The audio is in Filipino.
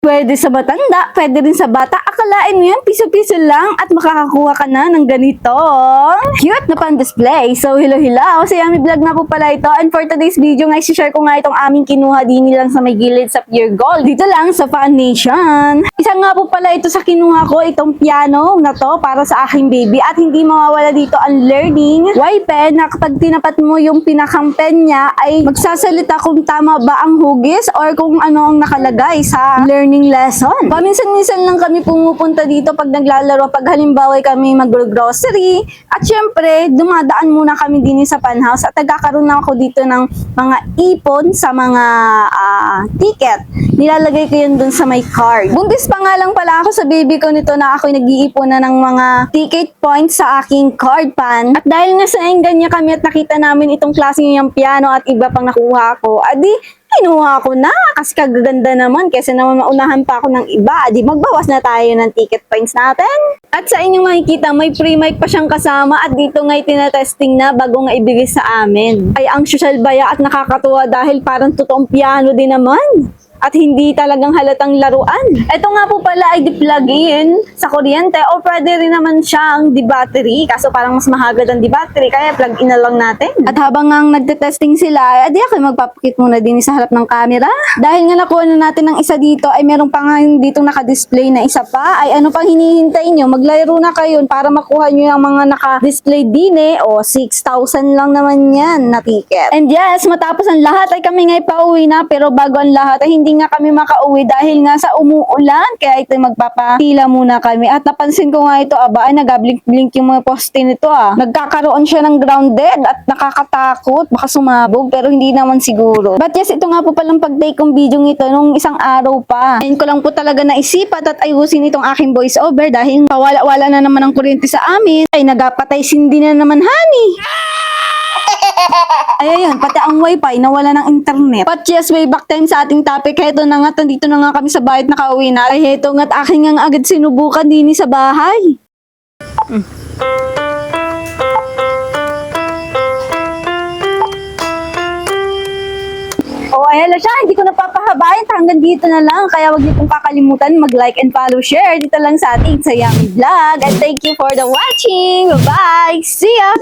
Pwede sa matanda, pwede rin sa bata. Akalain mo yan, piso-piso lang at makakakuha ka na ng ganito. Cute na pan-display. So, hello. Si Yummy Vlog na po pala ito. And for today's video, nga share ko nga itong aming kinuha din lang sa may gilid sa Pure Gold. Dito lang sa Fan Nation. Isa nga po pala ito sa kinuha ko, itong piano na to para sa aking baby. At hindi mawawala dito ang learning wipe na kapag tinapat mo yung pinakang pen niya ay magsasalita kung tama ba ang hugis or kung ano ang nakalagay sa learning lesson. Paminsan-minsan lang kami pumupunta dito pag naglalaro, pag halimbawa kami mag-grocery. At syempre, dumadaan muna kami din sa Fan House at nagkakaroon na ako dito ng mga ipon sa mga ticket. Nilalagay ko yun dun sa may card. Buntis pa nga lang pala ako sa baby ko nito na ako'y nag-iipon na ng mga ticket points sa aking card pan. At dahil nga sa enggan kami at nakita namin itong klaseng yung piano at iba pang nakuha ko, adi, kinuha ko na kasi kagaganda naman kasi naman maunahan pa ako ng iba. Di magbawas na tayo ng ticket points natin. At sa inyong makikita, may free mic pa siyang kasama at dito nga itinatesting na bago nga ibigay sa amin. Ay ang social baya at nakakatuwa dahil parang totoong piano din naman. At hindi talagang halatang laruan. Ito nga po pala ay di-plug-in sa kuryente o pwede rin naman siyang di-battery. Kaso parang mas mahagad ang di-battery kaya plug-in na lang natin. At habang nga nagte-testing sila, adi ako magpapakit muna din sa harap ng camera. Dahil nga nakuha na natin ng isa dito ay meron pa nga dito naka-display na isa pa. Ay ano pang hinihintay nyo? Maglaro na kayo para makuha nyo yung mga naka-display din o 6,000 lang naman yan na ticket. And yes, matapos ang lahat ay kami ngay pauwi na pero bago ang lahat ay hindi nga kami makauwi dahil nga sa umuulan kaya ito magpapatila muna kami at napansin ko nga ito ay nagablink-blink yung mga poste nito nagkakaroon siya ng grounded at nakakatakot baka sumabog pero hindi naman siguro. But yes, ito nga po palang pag-take kong video nito nung isang araw pa. Ngayon ko lang po talaga naisipan at ayusin itong aking voice over dahil pawala-wala na naman ang kuryente sa amin ay nagapatay sindi na naman honey. Ay, ayun, pati ang wifi, nawala ng internet. But yes, way back time sa ating topic, heto na nga, nandito na nga kami sa bahay at nakauwi na. Ay, heto nga't aking nga agad sinubukan din sa bahay. Oh, ay, siya, hindi ko napapahabayan. Hanggang dito na lang. Kaya wag niyo pong kakalimutan mag-like and follow, share dito lang sa ating Yummy Vlog. And thank you for the watching. Bye-bye! See ya!